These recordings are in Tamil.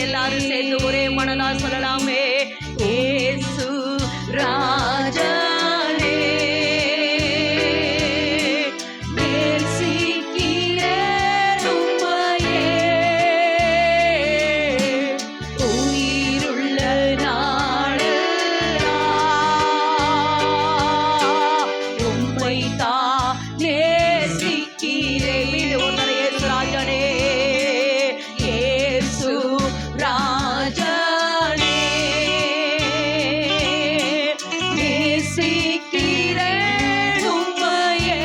எல்லாரும் சேர்ந்து ஒரே மனதா சொல்லலாமே, இயேசு ராஜனே நேசிக்கிறேன் உம்மையே, உயிருள்ள நாளெல்லாம் உம்மைத்தான் நேசிக்கிறேன். மீண்டும் ஒன்றரை இயேசு ராஜனே, இயேசு ராஜனே நேசிக்கிறேன் உம்மையே,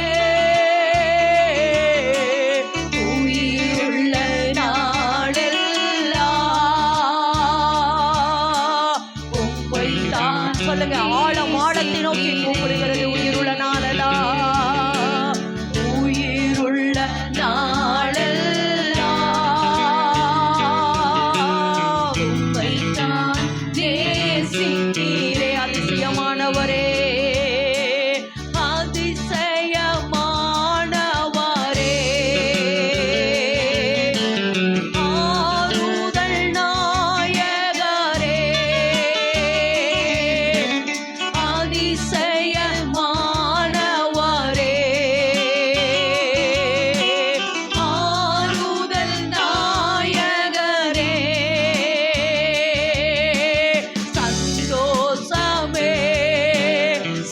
உயிருள்ள நாளெல்லாம் உம்மைத்தான். சொல்லுங்க, ஆழத்தை நோக்கி கூப்பிடுகிறது உயிருள்ள நாளெல்லாம், உயிருள்ள நாளெல்லாம் உம்மைத்தான் நேசிக்கிறேன். அதிசயமானவரே, அதிசயமானவரே, ஆறுதல் நாயகரே, அதிசயமானவரே, ஆறுதல் நாயகரே, சந்தோஷமே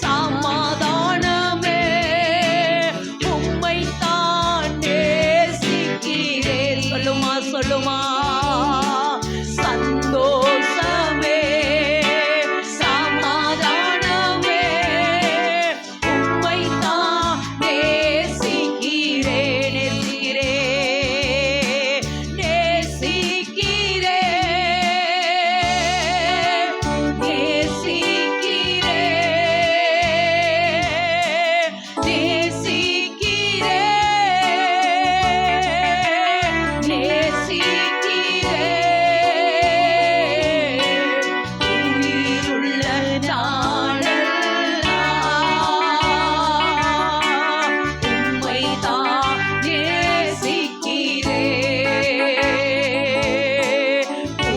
சமாதானமே உம்மைத்தான் நேசிக்கிறேன். சொல்லுமா சொல்லுமா, சந்தோஷமே சமாதானமே உம்மைத்தான் நேசிக்கிறேன், நேசிக்கிறேன், நேசிக்கிறேன், நேசிக்கிறேன், நேசிக்கிறேன், நேசிக்கிறேன், உயிருள்ள நாளெல்லாம் உம்மைத்தான் நேசிக்கிறேன்,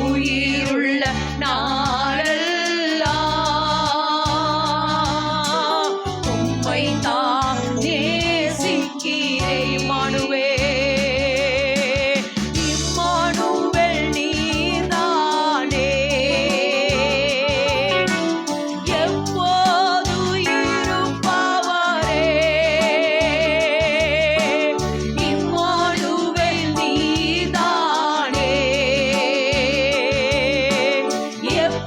உயிருள்ள நாளெல்லாம் உம்மைத்தான் நேசிக்கிறேன். இம்மானுவேல், இம்மானுவேல் நீர்தானே, எப்போது இருப்பவரே, இம்மானுவேல் நீர்தானே, எப்போது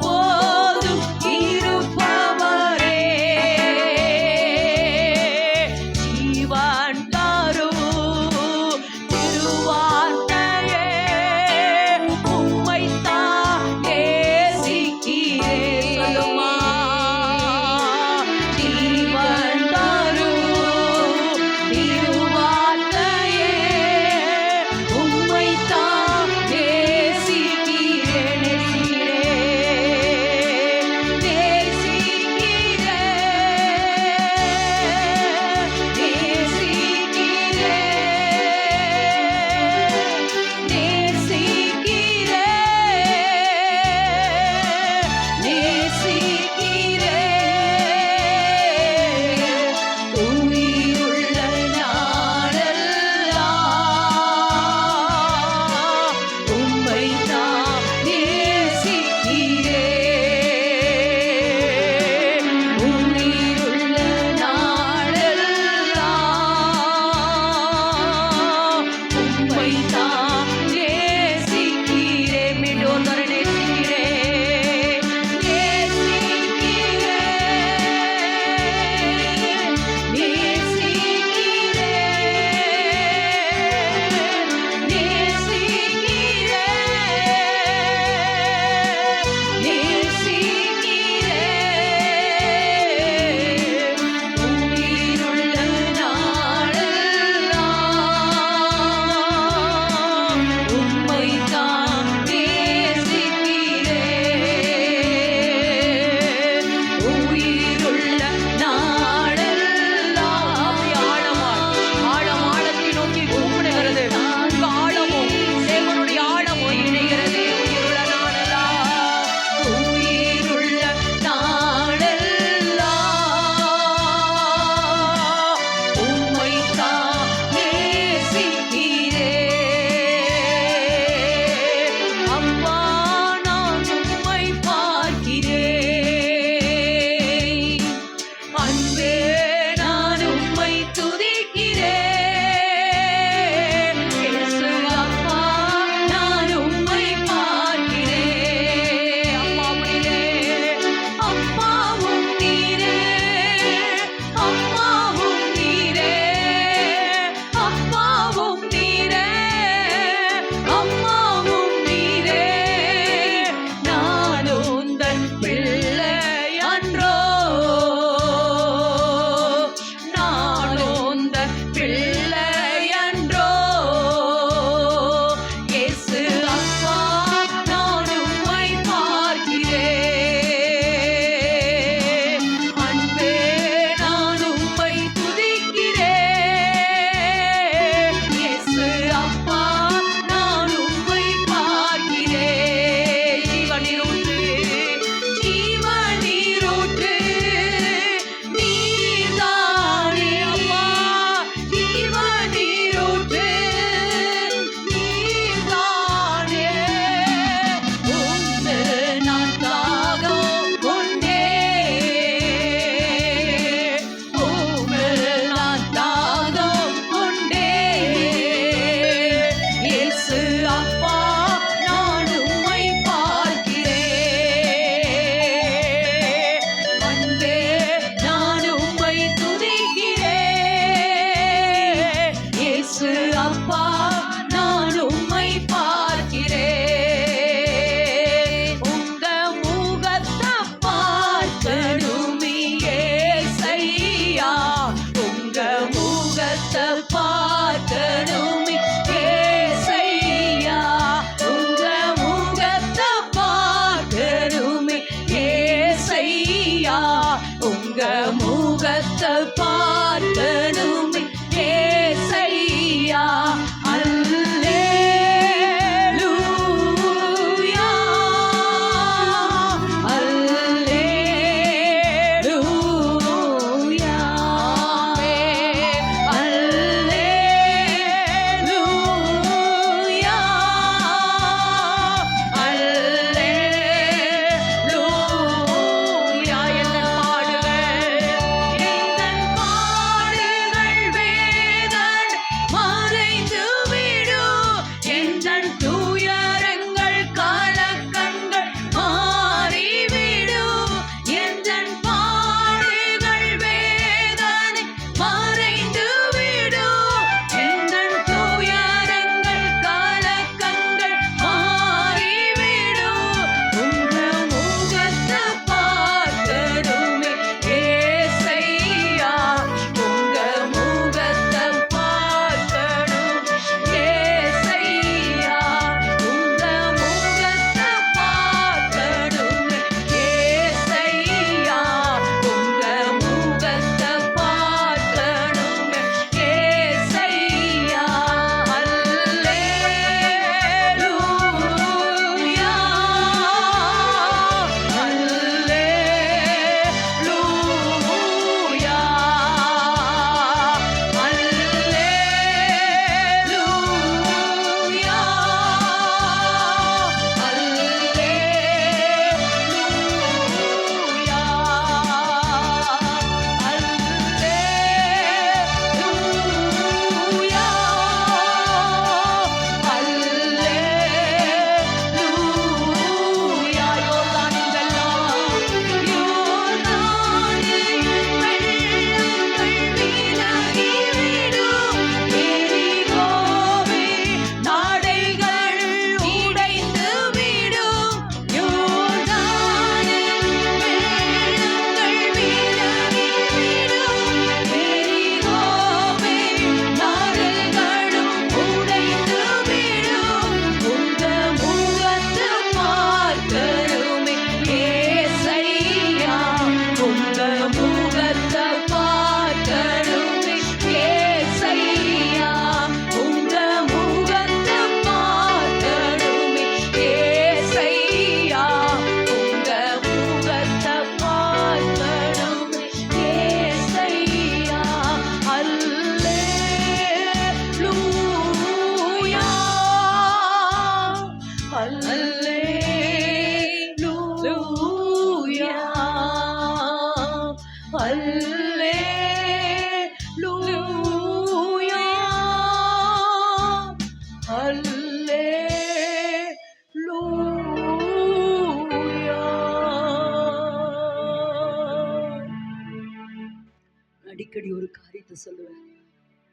அடிக்கடி ஒரு காரியத்தை சொல்லுவேன்.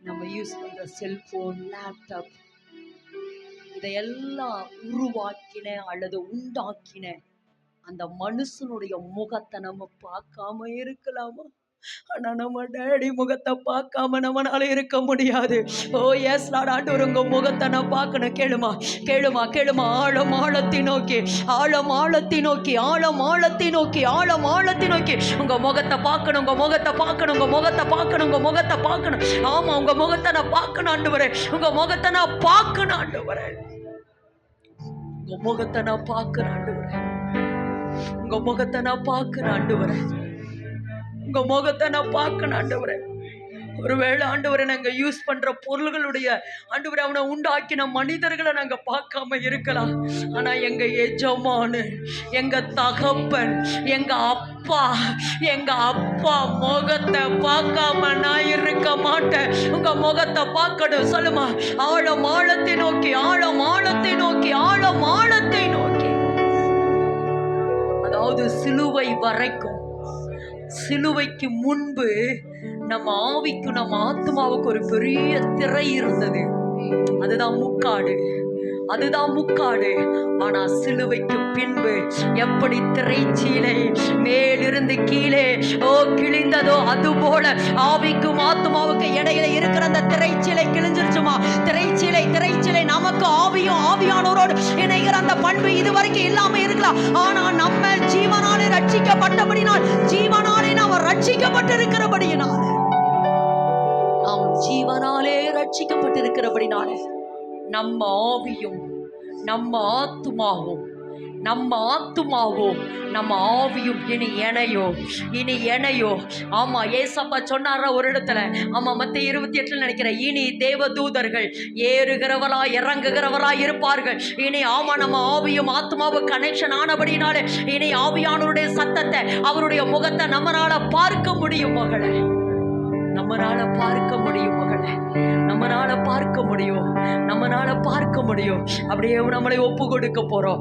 நம்ம யூஸ் பண்ற செல்போன், லேப்டாப் இதையெல்லாம் உருவாக்கின அல்லது உண்டாக்கின அந்த மனுஷனுடைய முகத்தை நம்ம பார்க்காம இருக்கலாமா? ஆனா நம்ம டேடி முகத்தை பார்க்காம நம்மளால இருக்க முடியாது. ஓ எஸ் லார்ட், ஆண்டவர் உங்க முகத்தை நான் பார்க்கணும். கேளுமா கேளுமா கேளுமா. ஆழம் ஆழத்தை நோக்கி, ஆழம் ஆழத்தை நோக்கி, ஆழம் ஆழத்தை நோக்கி, ஆழம் ஆழத்தை நோக்கி உங்க முகத்தை பார்க்கணும், உங்க முகத்தை பார்க்கணும், உங்க முகத்தை பார்க்கணும், உங்க முகத்தை பார்க்கணும். ஆமா, உங்க முகத்தை நான் பார்க்கணும் ஆண்டவரே, உங்க முகத்தை நான் பார்க்கணும் ஆண்டவரே, உங்க முகத்தை நான் பார்க்கணும் ஆண்டவரே, உங்க முகத்தை நான் பார்க்கணும் ஆண்டவரே, உங்க முகத்தை நான் பார்க்கணும் ஆண்டவரே. ஒருவேளை ஆண்டவரை நாங்க யூஸ் பண்ற பொருள்களுடைய ஆண்டவரை அவனை உண்டாக்கின மனிதர்களை நாங்க பார்க்காம இருக்கலாம். ஆனா எங்க எஜமானு, எங்க தகப்பன், எங்க அப்பா, எங்க அப்பா முகத்தை பார்க்காம நான் இருக்க மாட்டேன். உங்க முகத்தை பார்க்கணும். சொல்லுமா, ஆழம் ஆழத்தை நோக்கி, ஆழம் ஆழத்தை நோக்கி, ஆழம் ஆழத்தை நோக்கி. அதாவது சிலுவை வரைக்கும், சிலுவைக்கு முன்பு நம்ம ஆவிக்கு, நம்ம ஆத்மாவுக்கு ஒரு பெரிய திரை இருந்தது. அதுதான் முக்காடு, அதுதான் முக்காடு. ஆனா சிலுவைக்கு பின்பு எப்படி திரைச்சீலை மேலிருந்து கீழே கிழிந்ததோ அது போல ஆவிக்கும் ஆத்மாவுக்கு இடையில இருக்கிற அந்த திரைச்சீலை கிழிஞ்சிருச்சுமா. திரைச்சீலை திரைச்சீலை நமக்கு ஆவியும் ஆவியானோரோடு இணைகிற அந்த பண்பு இதுவரைக்கும் இல்லாம இருக்கலாம். ஆனா நம்ம ஜீவனாலே ரட்சிக்கப்பட்டபடினால், ஜீவனாலே நாம் ரட்சிக்கப்பட்டிருக்கிறபடியினால, நாம் ஜீவனாலே ரட்சிக்கப்பட்டிருக்கிறபடினாலே நம்ம ஆவியும் நம்ம ஆத்துமாவும், நம்ம ஆத்துமாவும் நம்ம ஆவியும் இனி இணையோ, இனி இணையோ. ஆமா, ஏசப்பா சொன்னாரா ஒரு இடத்துல, ஆமா மத்தேயு 28 நினைக்கிறேன், இனி தேவதூதர்கள் ஏறுகிறவரா இறங்குகிறவரா இருப்பார்கள். இனி ஆமா நம்ம ஆவியும் ஆத்மாவும் கனெக்ஷன் ஆனபடினாலே இனி ஆவியானவருடைய சத்தத்தை, அவருடைய முகத்தை நம்மளால பார்க்க முடியும் மகளே, நம்மளால பார்க்க முடியும் மகளே, நம்மளால பார்க்க முடியும், நம்மளால பார்க்க முடியும். அப்படியே நம்மளை ஒப்பு கொடுக்க போறோம்.